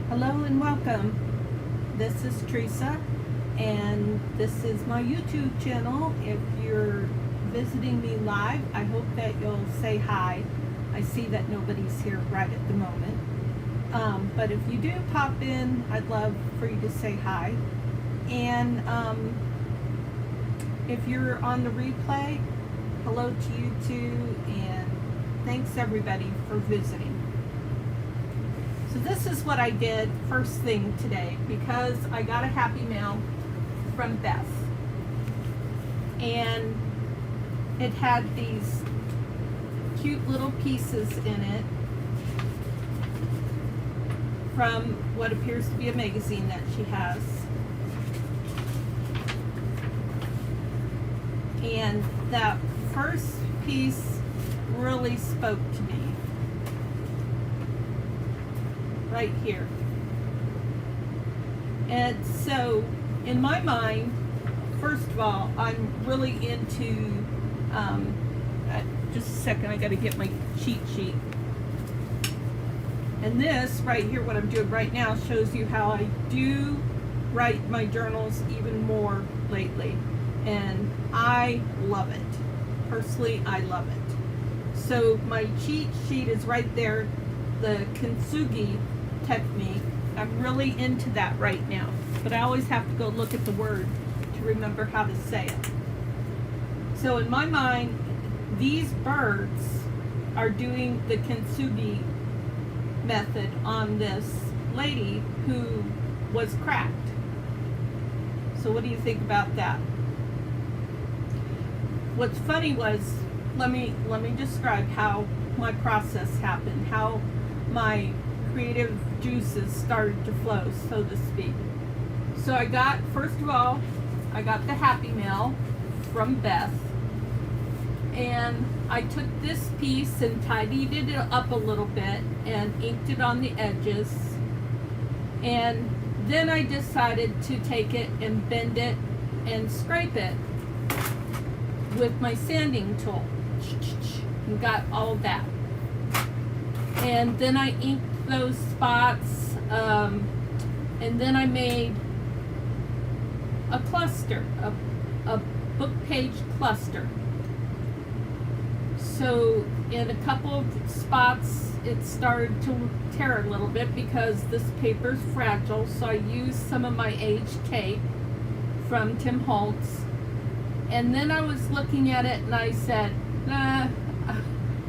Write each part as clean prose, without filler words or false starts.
Hello and welcome. This is Teresa, and this is my YouTube channel. If you're visiting me live, I hope that you'll say hi. I see that nobody's here right at the moment. But if you do pop in, I'd love for you to say hi. And if you're on the replay, hello to you too, and thanks everybody for visiting. So this is what I did first thing today, because I got a happy mail from Beth, and it had these cute little pieces in it from what appears to be a magazine that she has. And that first piece really spoke to me. Right here. And so in my mind, first of all, I'm really into just a second, I got to get my cheat sheet. And this right here, what I'm doing right now, shows you how I do write my journals even more lately, and I love it. Personally, I love it. So my cheat sheet is right there, the kintsugi technique. I'm really into that right now, but I always have to go look at the word to remember how to say it. So in my mind, these birds are doing the kintsugi method on this lady who was cracked. So what do you think about that? What's funny was, let me describe how my process happened, how my creative juices started to flow, so to speak. So I got, first of all, I got the Happy Mail from Beth, and I took this piece and tidied it up a little bit and inked it on the edges, and then I decided to take it and bend it and scrape it with my sanding tool, and got all that. And then I inked those spots, and then I made a cluster, a book page cluster. So in a couple of spots it started to tear a little bit because this paper's fragile, so I used some of my aged tape from Tim Holtz. And then I was looking at it and I said, nah,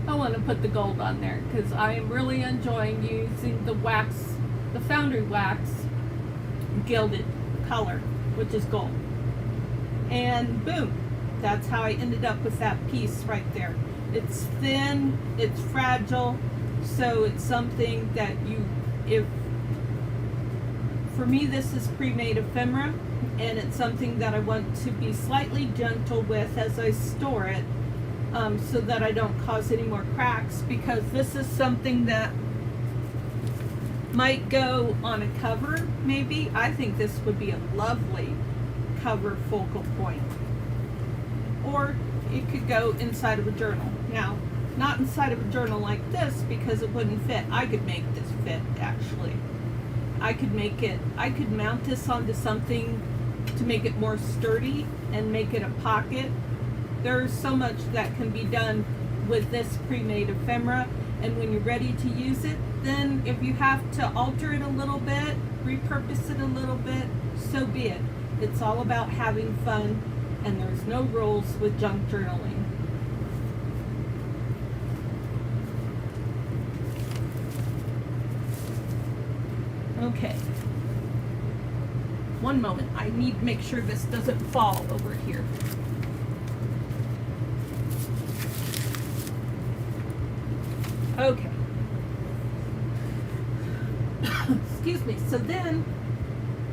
I want to put the gold on there because I am really enjoying using the wax, the foundry wax gilded color, which is gold. And boom, that's how I ended up with that piece right there. It's thin, it's fragile, so it's something that for me this is pre-made ephemera, and it's something that I want to be slightly gentle with as I store it, so that I don't cause any more cracks, because this is something that might go on a cover, maybe. I think this would be a lovely cover focal point. Or it could go inside of a journal. Now, not inside of a journal like this because it wouldn't fit. I could make this fit, actually. I could mount this onto something to make it more sturdy and make it a pocket. There's so much that can be done with this pre-made ephemera, and when you're ready to use it, then if you have to alter it a little bit, repurpose it a little bit, so be it. It's all about having fun, and there's no rules with junk journaling. Okay. One moment, I need to make sure this doesn't fall over here. Okay. Excuse me. So then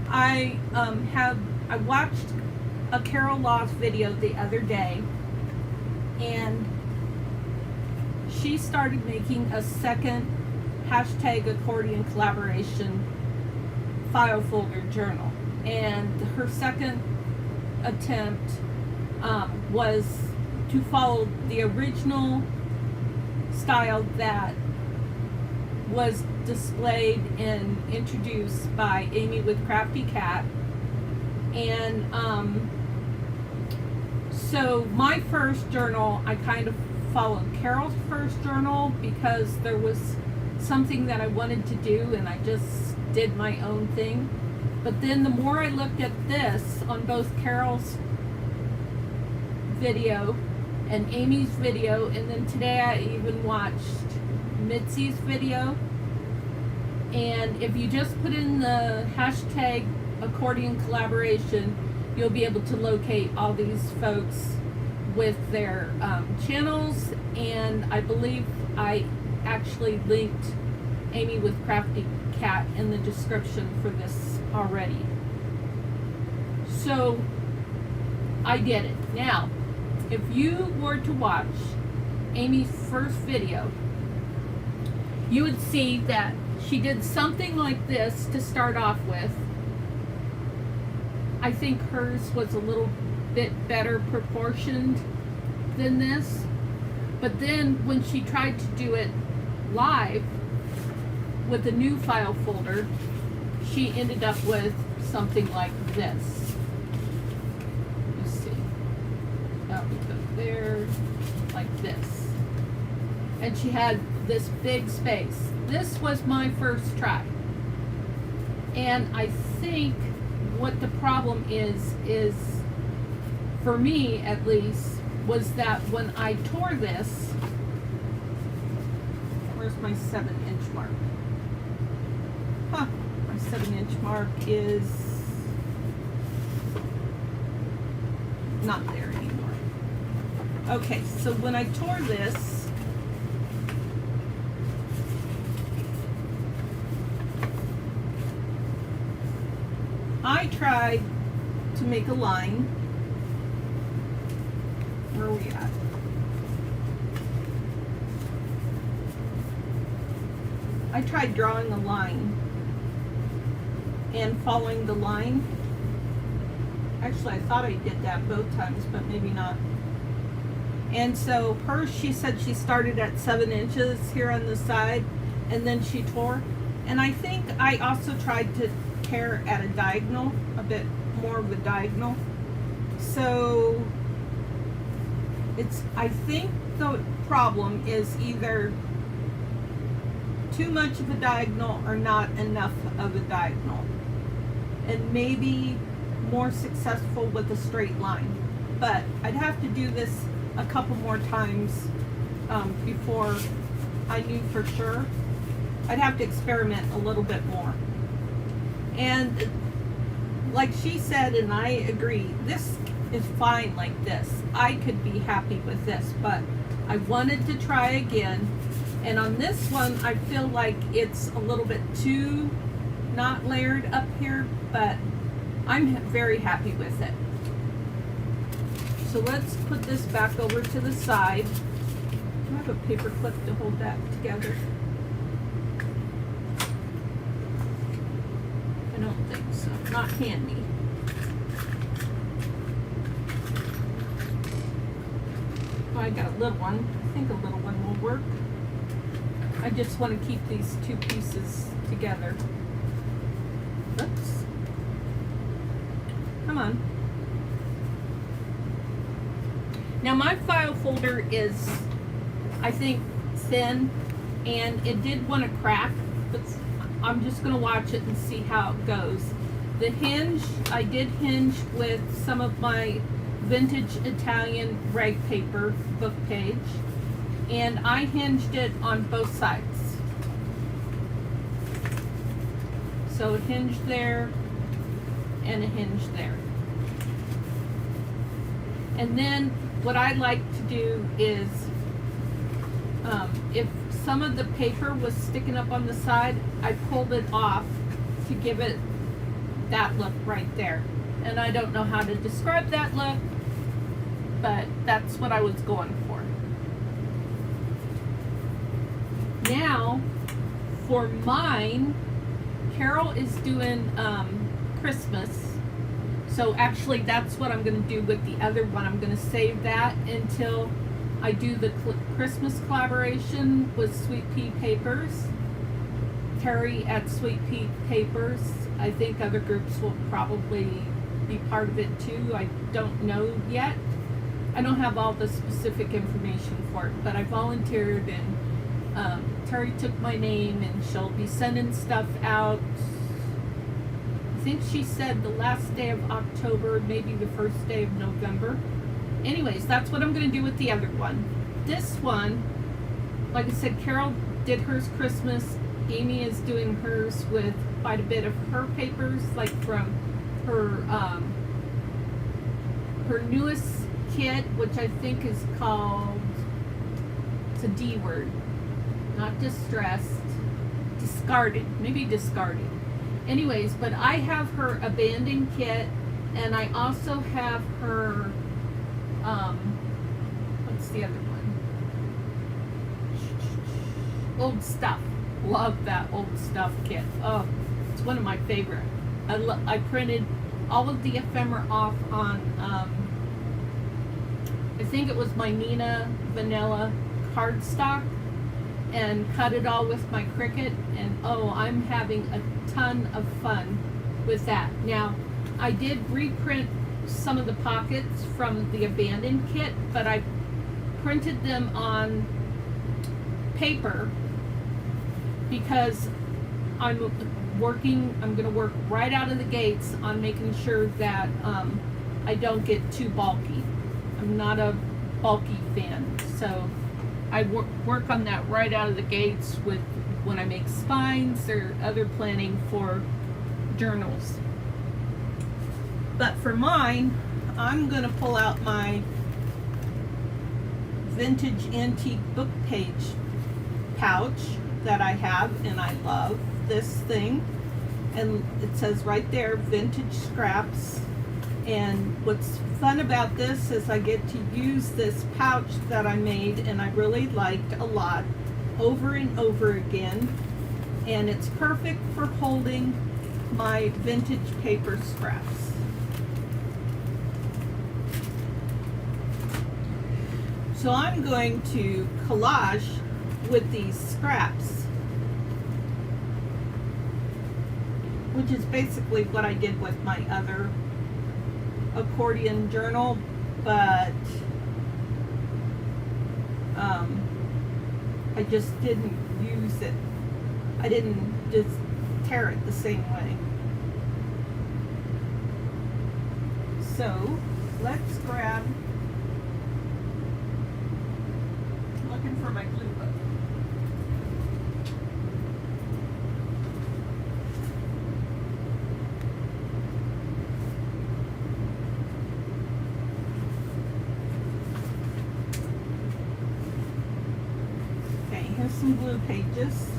I watched a Carol Laws video the other day, and she started making a second #accordion collaboration file folder journal, and her second attempt was to follow the original style that was displayed and introduced by Amy with Crafty Cat. And so my first journal, I kind of followed Carol's first journal because there was something that I wanted to do and I just did my own thing. But then the more I looked at this on both Carol's video and Amy's video, and then today I even watched Mitzi's video, and if you just put in the hashtag accordion collaboration, you'll be able to locate all these folks with their channels. And I believe I actually linked Amy with Crafty Cat in the description for this already. So I did it. Now, if you were to watch Amy's first video, you would see that she did something like this to start off with. I think hers was a little bit better proportioned than this. But then when she tried to do it live with a new file folder, she ended up with something like this. Let's see. That would go there, like this. And she had this big space. This was my first try. And I think what the problem is for me at least, was that when I tore this, where's my 7-inch mark? My 7-inch mark is not there anymore. Okay, so when I tore this, I tried to make a line. Where are we at? I tried drawing a line and following the line. Actually, I thought I did that both times, but maybe not. And so hers, she said she started at 7 inches here on the side, and then she tore. And I think I also tried to tear at a diagonal, a bit more of a diagonal. So I think the problem is either too much of a diagonal or not enough of a diagonal, and maybe more successful with a straight line. But I'd have to do this a couple more times before I knew for sure. I'd have to experiment a little bit more. And like she said, and I agree, this is fine like this. I could be happy with this, but I wanted to try again. And on this one, I feel like it's a little bit too not layered up here, but I'm very happy with it. So let's put this back over to the side. Do I have a paper clip to hold that together? I don't think so. Not handy. Oh, I got a little one. I think a little one will work. I just want to keep these two pieces together. Oops. Come on. Now my file folder is, I think, thin, and it did want to crack, but I'm just going to watch it and see how it goes. The hinge, I did hinge with some of my vintage Italian rag paper book page, and I hinged it on both sides. So a hinge there and a hinge there. And then what I like to do is, if some of the paper was sticking up on the side, I pulled it off to give it that look right there. And I don't know how to describe that look, but that's what I was going for. Now, for mine, Carol is doing Christmas. So actually that's what I'm going to do with the other one. I'm going to save that until I do the Christmas collaboration with Sweet Pea Papers. Terry at Sweet Pea Papers. I think other groups will probably be part of it too. I don't know yet. I don't have all the specific information for it, but I volunteered, and Terry took my name, and she'll be sending stuff out. I think she said the last day of October, maybe the first day of November. Anyways, that's what I'm going to do with the other one. This one, like I said, Carol did hers Christmas. Amy is doing hers with quite a bit of her papers, like from her her newest kit, which I think is called, it's a D word, not distressed, discarded, maybe discarded. Anyways, but I have her abandoned kit, and I also have her, what's the other one? Old Stuff. Love that Old Stuff kit. Oh, it's one of my favorite. I printed all of the ephemera off on, I think it was my Nina Vanilla cardstock, and cut it all with my Cricut, and oh, I'm having a ton of fun with that. Now, I did reprint some of the pockets from the abandoned kit, but I printed them on paper because I'm going to work right out of the gates on making sure that I don't get too bulky. I'm not a bulky fan, so I work on that right out of the gates with when I make spines or other planning for journals. But for mine, I'm going to pull out my vintage antique book page pouch that I have, and I love this thing. And it says right there, vintage scraps. And what's fun about this is I get to use this pouch that I made, and I really liked a lot, over and over again. And it's perfect for holding my vintage paper scraps. So I'm going to collage with these scraps, which is basically what I did with my other accordion journal, but I just didn't use it. I didn't just tear it the same way. So let's grab, looking for my glue book. Here's some glue pages.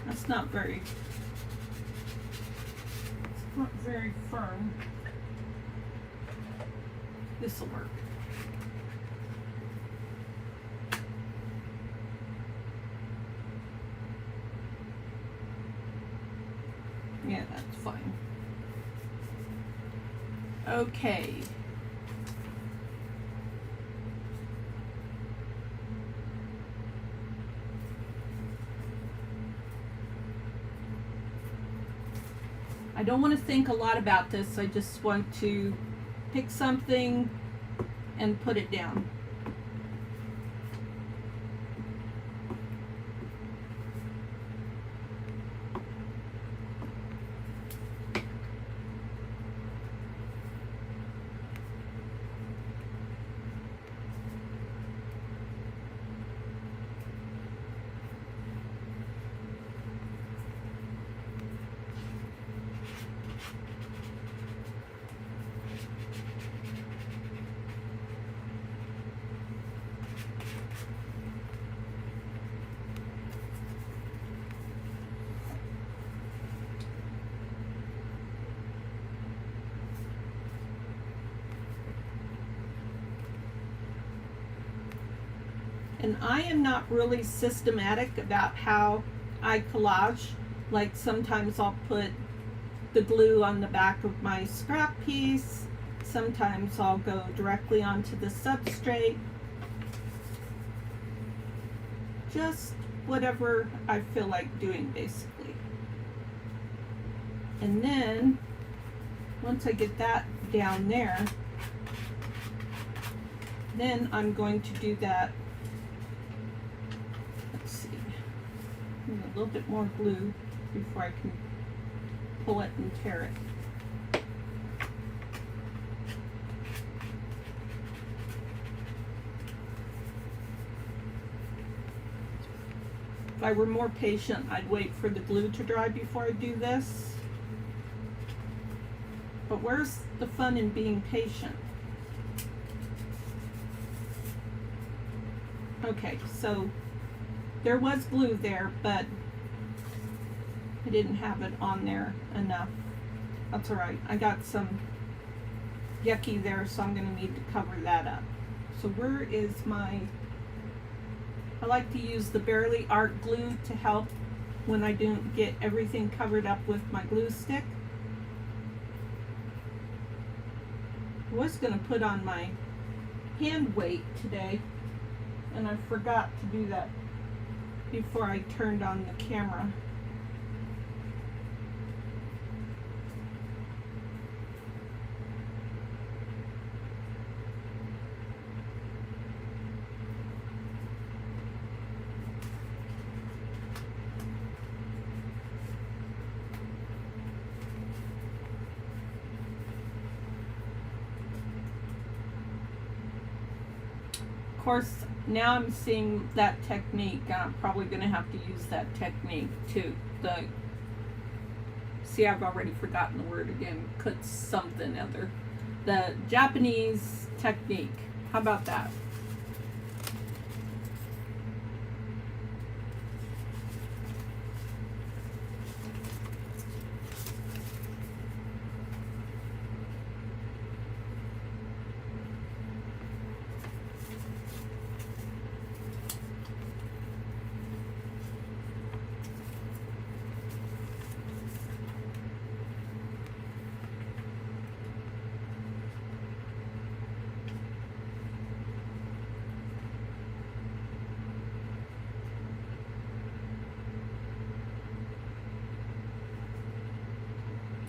It's not very firm. This will work. Yeah, that's fine. Okay. I don't want to think a lot about this. I just want to pick something and put it down. And I am not really systematic about how I collage. Like sometimes I'll put the glue on the back of my scrap piece. Sometimes I'll go directly onto the substrate. Just whatever I feel like doing, basically. And then once I get that down there, then I'm going to do that. Let's see, need a little bit more glue before I can pull it and tear it. If I were more patient, I'd wait for the glue to dry before I do this. But where's the fun in being patient? Okay, so there was glue there, but I didn't have it on there enough. That's all right. I got some yucky there, so I'm going to need to cover that up. So where is my... I like to use the Barely Art glue to help when I don't get everything covered up with my glue stick. I was going to put on my hand weight today, and I forgot to do that before I turned on the camera. Of course, now I'm seeing that technique, and I'm probably going to have to use that technique too. See, I've already forgotten the word again. Could something other. The Japanese technique. How about that?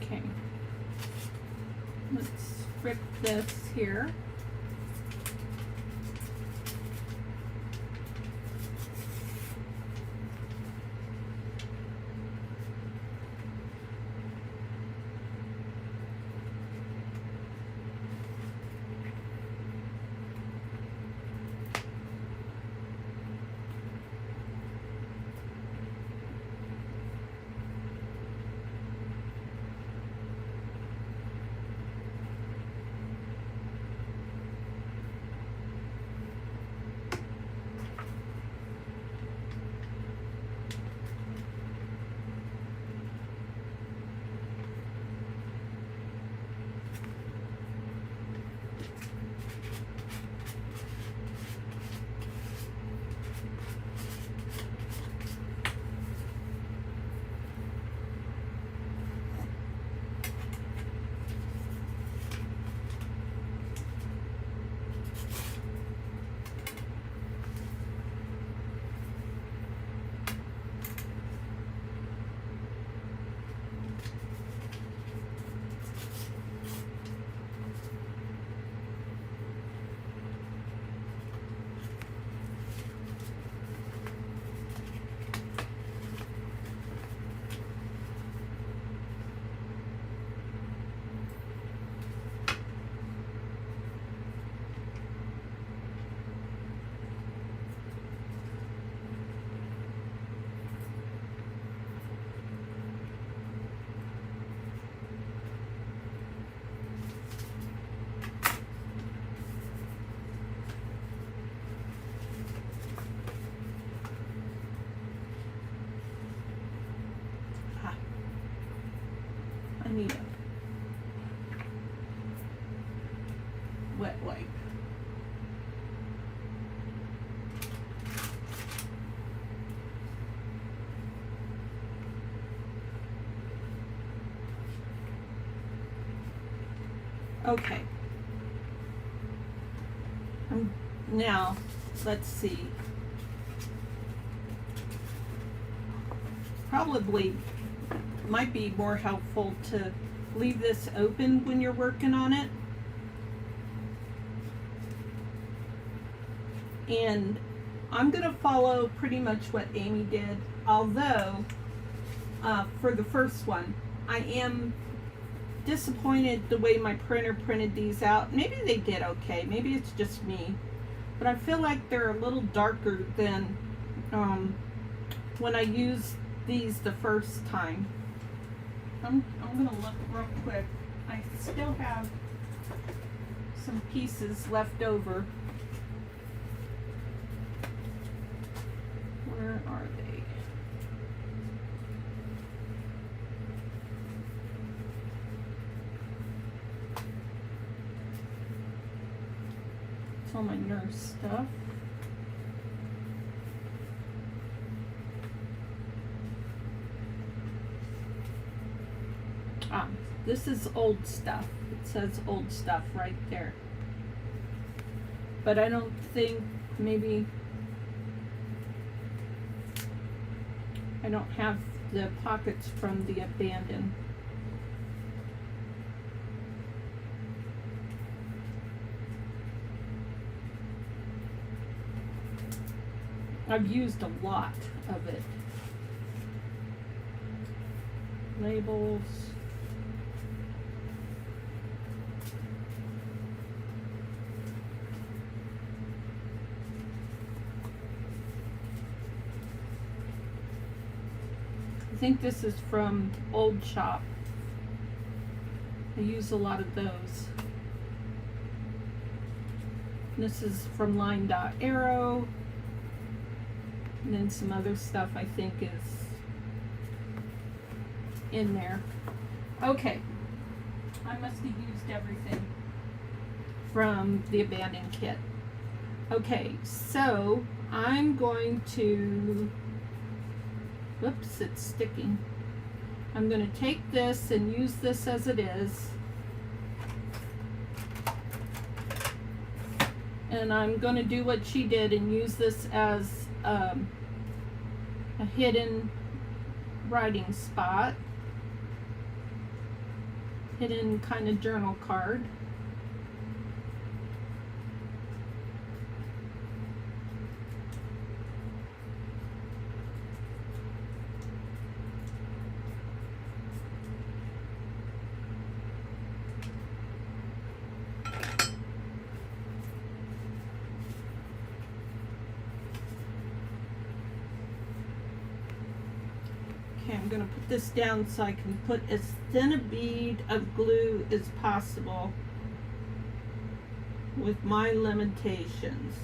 Okay, let's rip this here. I need a wet wipe. Okay. Now, let's see. Probably might be more helpful to leave this open when you're working on it. And I'm going to follow pretty much what Amy did, although for the first one, I am disappointed the way my printer printed these out. Maybe they did okay, maybe it's just me, but I feel like they're a little darker than when I used these the first time. I'm gonna look real quick. I still have some pieces left over. Where are they? It's all my nurse stuff. This is old stuff. It says old stuff right there. But I don't think, maybe, I don't have the pockets from the abandoned. I've used a lot of it. Labels. I think this is from Old Shop. I use a lot of those. This is from Line Dot Arrow. And then some other stuff I think is in there. Okay. I must have used everything from the abandoned kit. Okay, so I'm going to, whoops, it's sticking. I'm going to take this and use this as it is. And I'm going to do what she did and use this as a hidden writing spot. Hidden kind of journal card. Okay, I'm going to put this down so I can put as thin a bead of glue as possible with my limitations.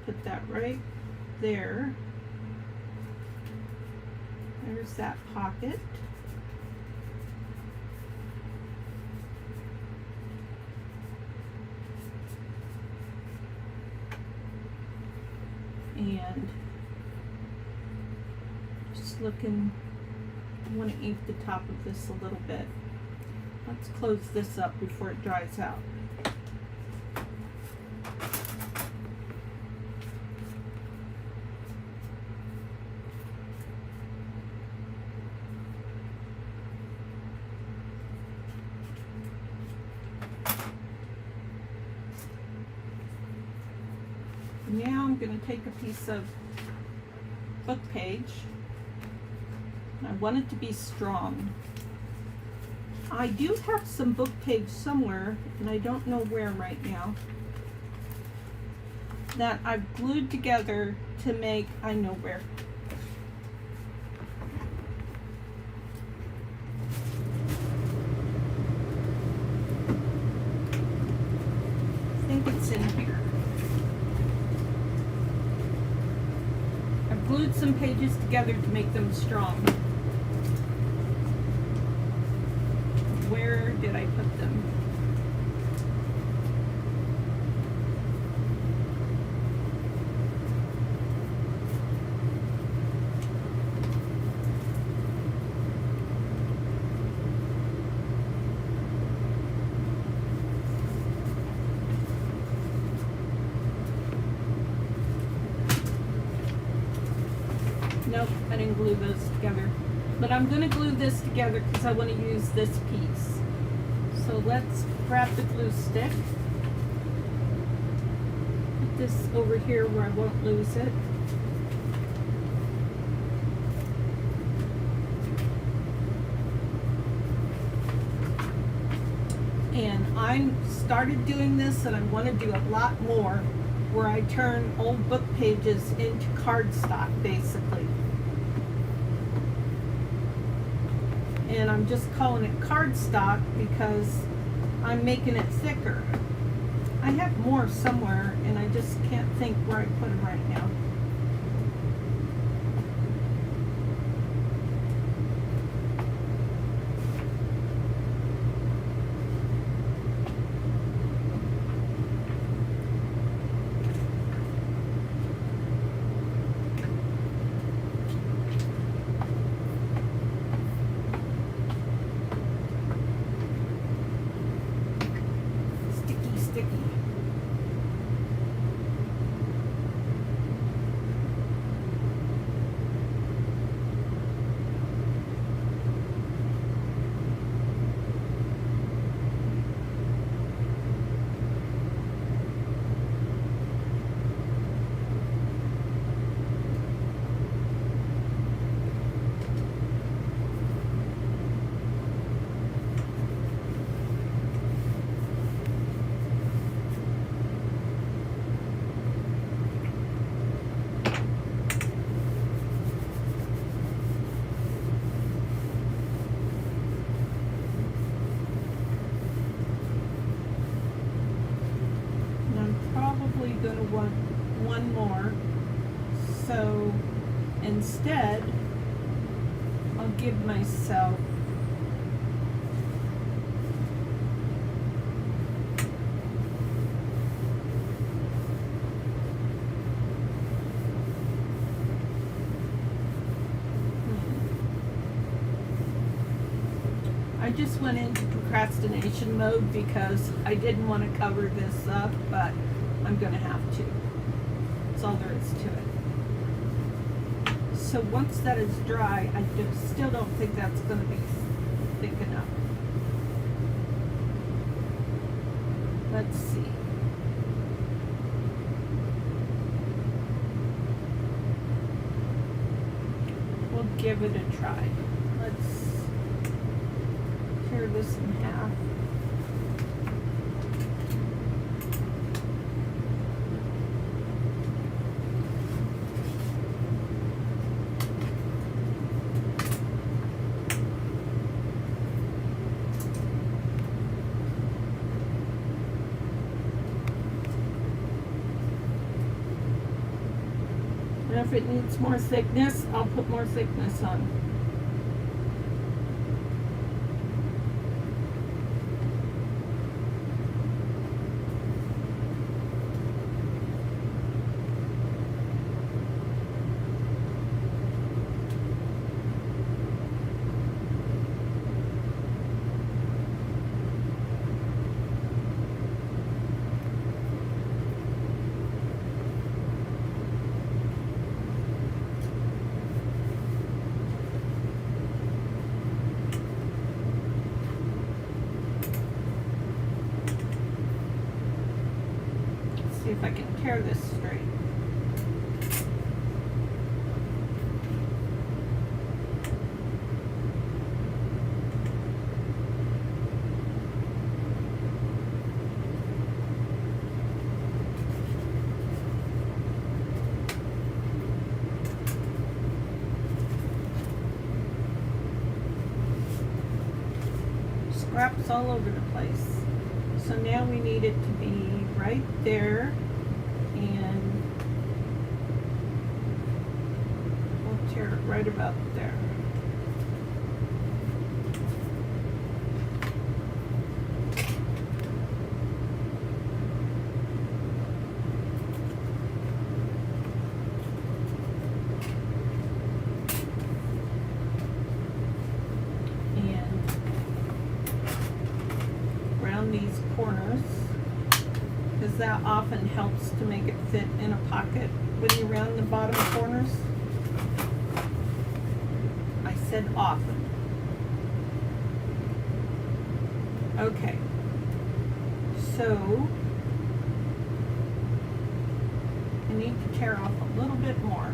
Put that right there. There's that pocket. And just looking, I want to ink the top of this a little bit. Let's close this up before it dries out. Now I'm going to take a piece of book page. I want it to be strong. I do have some book page somewhere, and I don't know where right now, that I've glued together to make, I know where. that's in here. I've glued some pages together to make them strong. Where did I put them? Nope, I didn't glue those together. But I'm going to glue this together because I want to use this piece. So let's grab the glue stick. Put this over here where I won't lose it. And I started doing this, and I want to do a lot more, where I turn old book pages into cardstock, basically. And I'm just calling it cardstock because I'm making it thicker. I have more somewhere, and I just can't think where I put them right now. Going to want one more, so instead I'll give myself I just went into procrastination mode because I didn't want to cover this up, but I'm going to have to. That's all there is to it. So once that is dry, I still don't think that's going to be thick enough. Let's see. We'll give it a try. Let's tear this in half. And if it needs more thickness, I'll put more thickness on. See if I can tear this straight. Scraps all over the place. So now we need it to be right there, and we'll tear it right about there. These corners, because that often helps to make it fit in a pocket when you round the bottom corners. I said often. Okay, so I need to tear off a little bit more.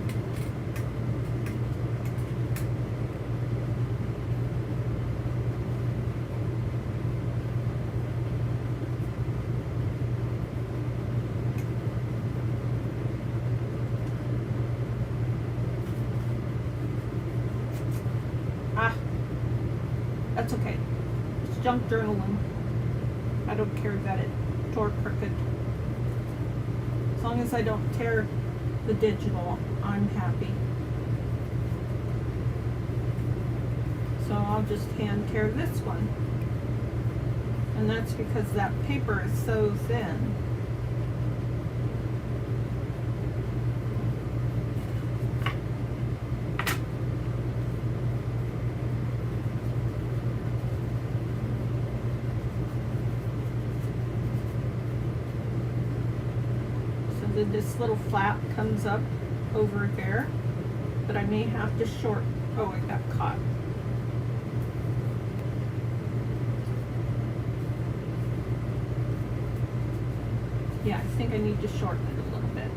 That's okay. It's junk journaling. I don't care that it tore crooked. As long as I don't tear the digital, I'm happy. So I'll just hand tear this one. And that's because that paper is so thin. This little flap comes up over there, but I may have to oh, it got caught. Yeah, I think I need to shorten it a little bit.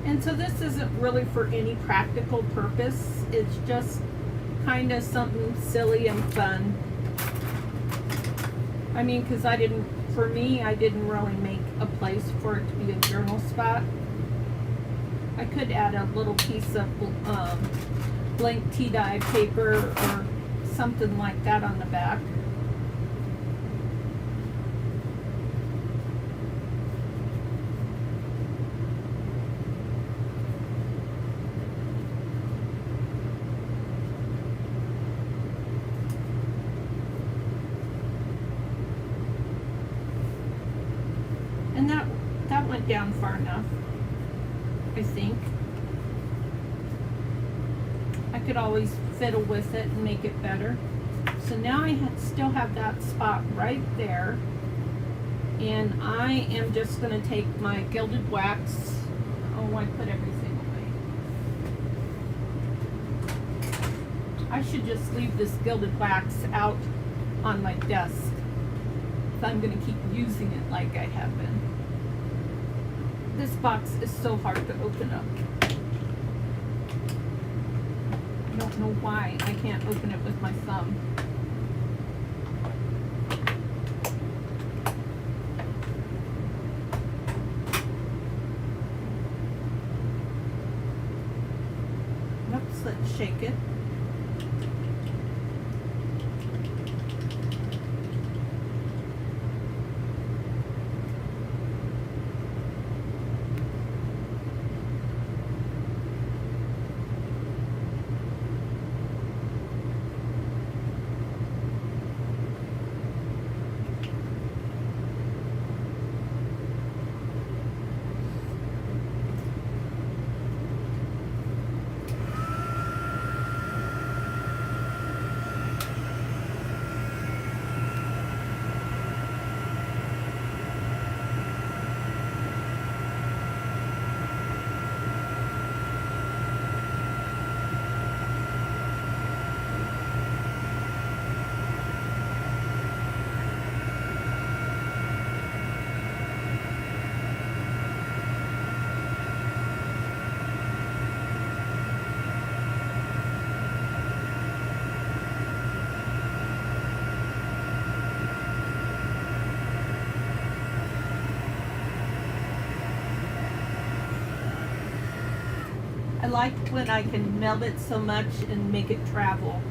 And so this isn't really for any practical purpose. It's just kind of something silly and fun. I mean, because for me, I didn't really make a place for it to be a journal spot. I could add a little piece of blank tea dye paper or something like that on the back. And that went down far enough, I think. I could always fiddle with it and make it better. So now I still have that spot right there. And I am just going to take my gilded wax. Oh, I put everything away. I should just leave this gilded wax out on my desk if I'm going to keep using it like I have been. This box is so hard to open up. I don't know why I can't open it with my thumb. Oops, let's shake it. like when I can meld it so much and make it travel.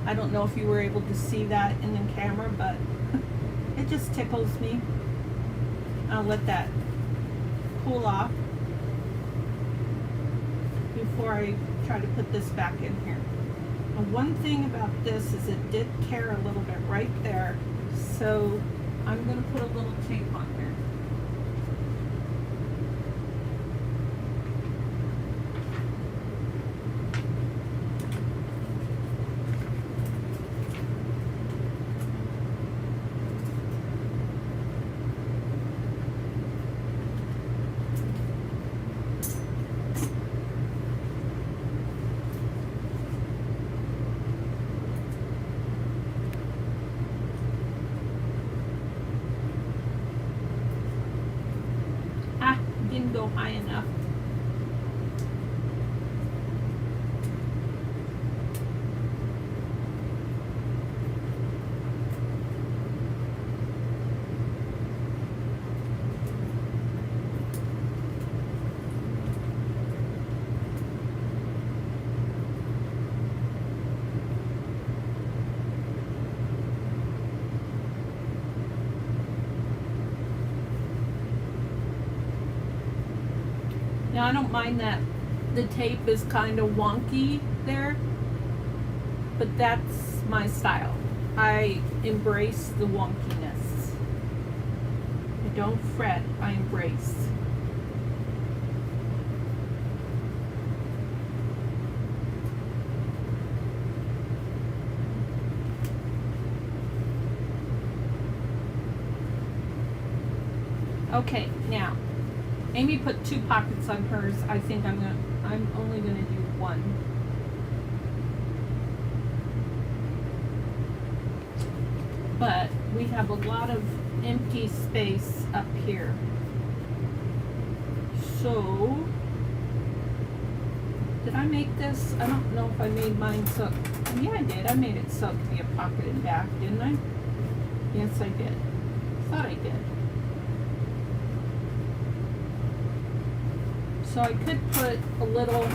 I don't know if you were able to see that in the camera, but it just tickles me. I'll let that cool off before I try to put this back in here. And one thing about this is it did tear a little bit right there, so I'm going to put a little tape on there. Didn't go high enough. Now I don't mind that the tape is kind of wonky there, but that's my style. I embrace the wonkiness. I don't fret, I embrace. Okay, now Amy put 2 pockets on hers. I think I'm only gonna do 1. But we have a lot of empty space up here. So, did I make this? I don't know if I made mine so. Yeah, I did. I made it so it could be a pocket in back, didn't I? Yes, I did. Thought I did. So I could put a little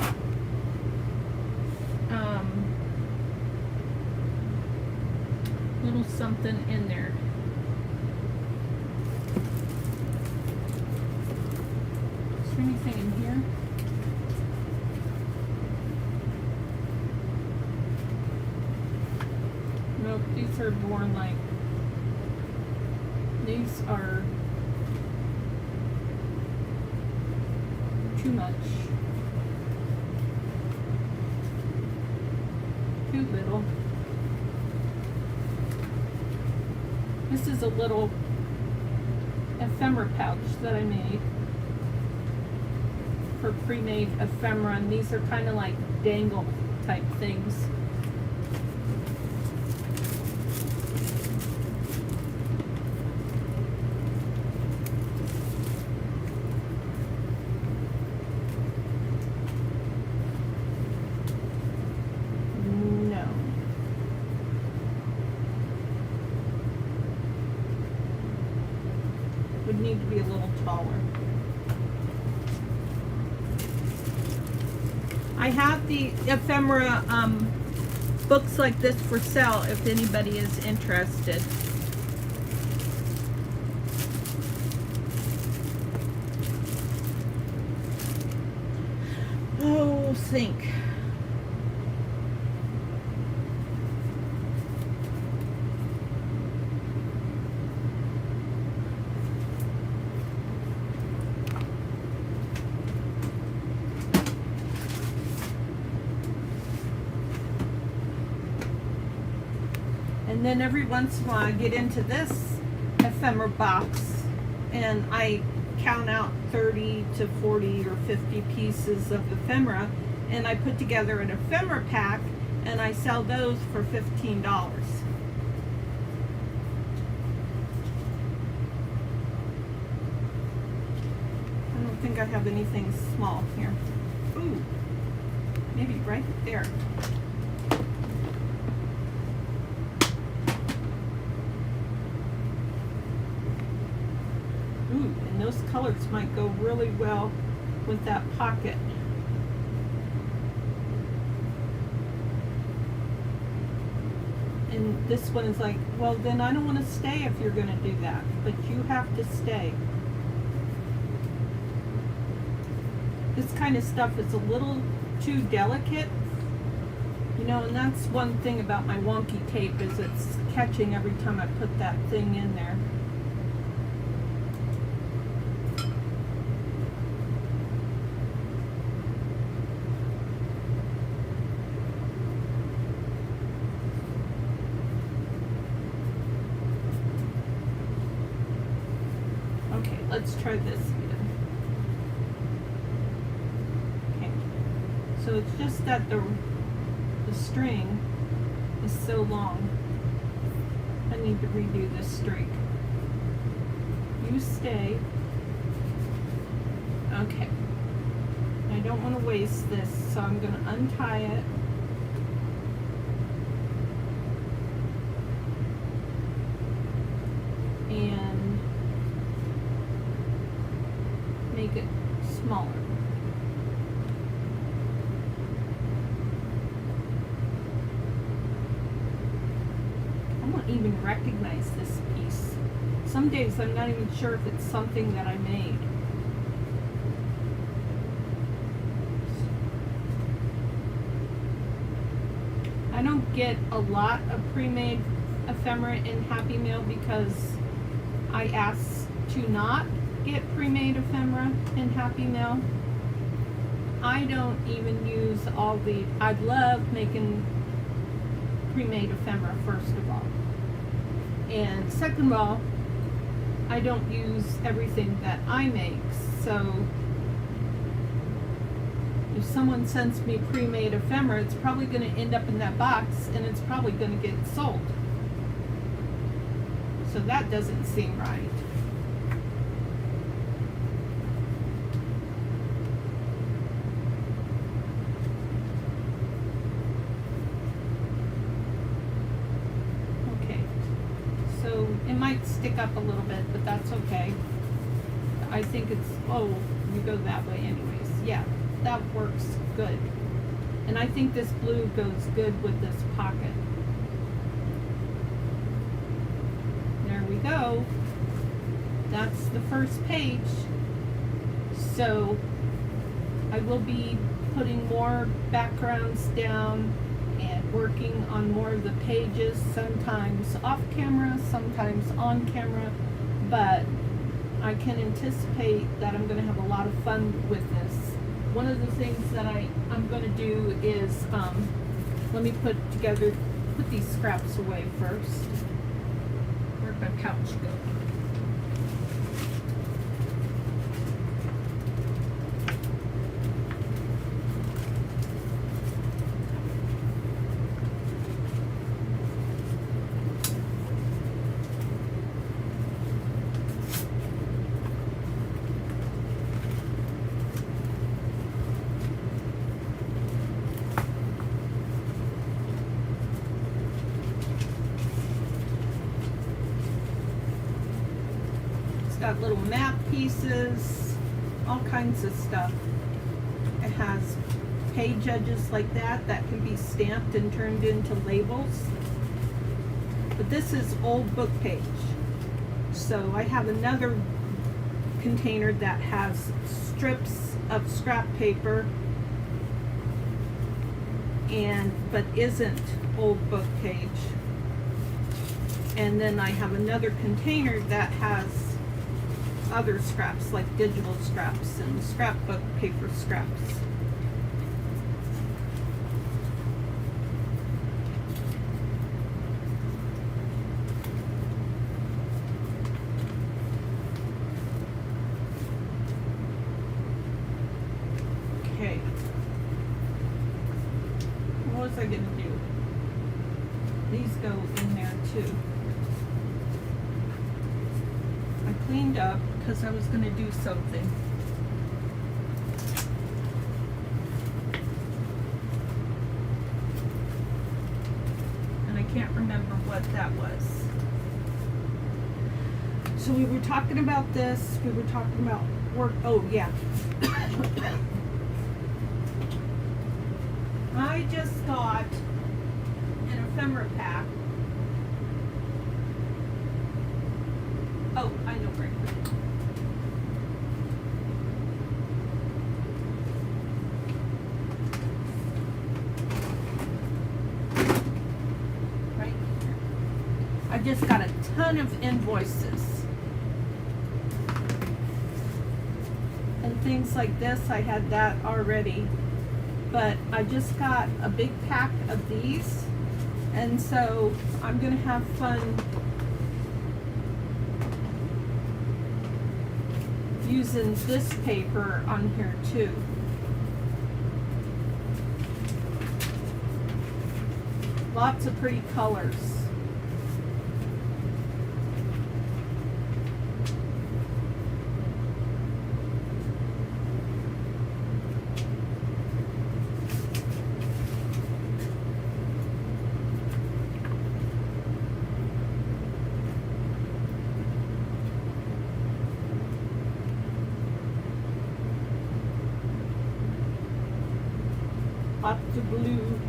little something in there. Is there anything in here? Nope, these are more like, these are too much. Too little. This is a little ephemera pouch that I made for pre-made ephemera, and these are kind of like dangle type things. Would need to be a little taller. I have the ephemera books like this for sale if anybody is interested. Oh, sink. And then every once in a while I get into this ephemera box and I count out 30 to 40 or 50 pieces of ephemera, and I put together an ephemera pack and I sell those for $15. I don't think I have anything small here. Ooh, maybe right there. Ooh, and those colors might go really well with that pocket. And this one is like, well, then I don't want to stay if you're going to do that, but you have to stay. This kind of stuff is a little too delicate, you know, and that's one thing about my wonky tape, is it's catching every time I put that thing in there. Okay, let's try this again. Okay, so it's just that the string is so long. I need to redo this streak. You stay. Okay. I don't want to waste this, so I'm going to untie it. And make it smaller. I don't even recognize this piece. Some days I'm not even sure if it's something that I made. I don't get a lot of pre-made ephemera in Happy Mail because I ask to not get pre-made ephemera in Happy Mail. I don't even use all the, I love making pre-made ephemera, first of all. And second of all, I don't use everything that I make. So if someone sends me pre-made ephemera, it's probably going to end up in that box and it's probably going to get sold. So that doesn't seem right. It might stick up a little bit, but that's okay. I think it's, oh, you go that way anyways. Yeah, that works good. And I think this blue goes good with this pocket. There we go. That's the first page. So I will be putting more backgrounds down and working on more of the pages, sometimes off camera, sometimes on camera, but I can anticipate that I'm going to have a lot of fun with this. One of the things that I'm going to do is, let me put these scraps away first. Where'd my couch go? Got little map pieces, all kinds of stuff. It has page edges like that can be stamped and turned into labels. But this is old book page. So I have another container that has strips of scrap paper but isn't old book page. And then I have another container that has other scraps, like digital scraps and scrapbook paper scraps. Okay. What was I gonna do? These go in there too. I cleaned up because I was going to do something. And I can't remember what that was. So we were talking about this. We were talking about work. Oh, yeah. I just got an ephemera pack Oh, I know where I put it. Right here. I just got a ton of invoices. And things like this, I had that already. But I just got a big pack of these. And so I'm gonna have fun using this paper on here too. Lots of pretty colors. Lots of blue.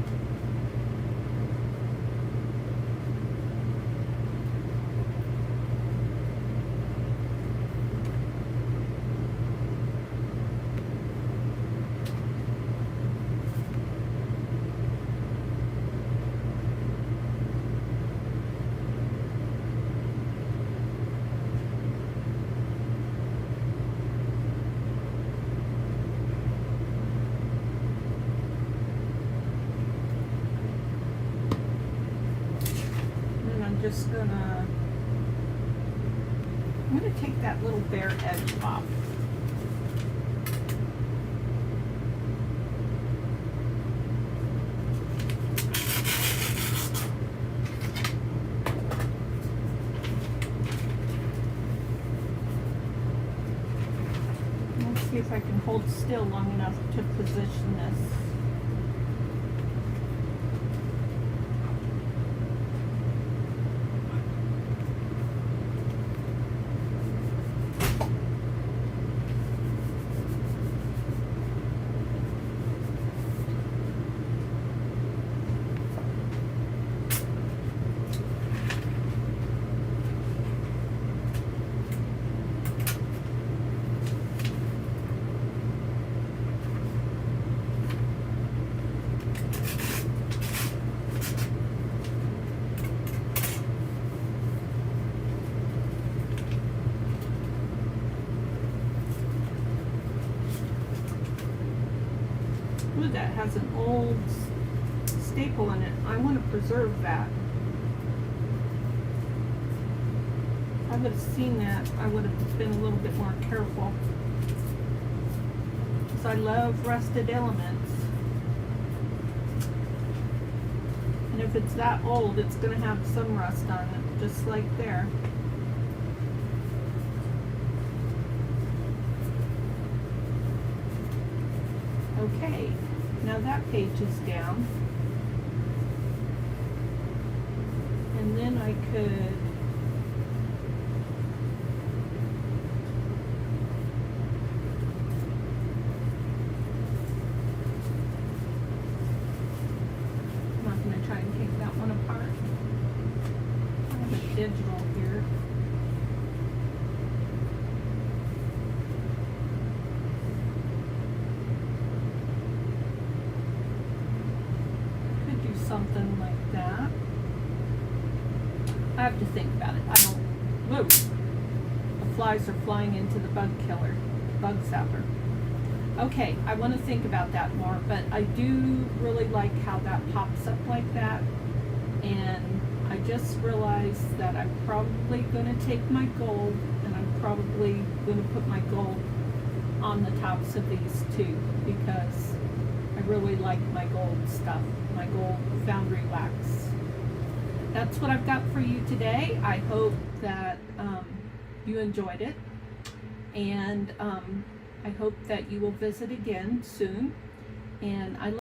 I'm gonna take that little bare edge off. Let's see if I can hold still long enough to position this. Ooh, that has an old staple in it. I want to preserve that. If I would have seen that, I would have been a little bit more careful. Because I love rusted elements. And if it's that old, it's going to have some rust on it, just like there. Okay, now that page is down. And then I could I'm not going to try and take that one apart. I have a digital here. Something like that. I have to think about it. I don't. Whoa! The flies are flying into the bug killer, bug zapper. Okay, I want to think about that more, but I do really like how that pops up like that. And I just realized that I'm probably going to take my gold, and I'm probably going to put my gold on the tops of these too, because I really like my gold stuff, my gold foundry wax. That's what I've got for you today. I hope that you enjoyed it, and I hope that you will visit again soon. And I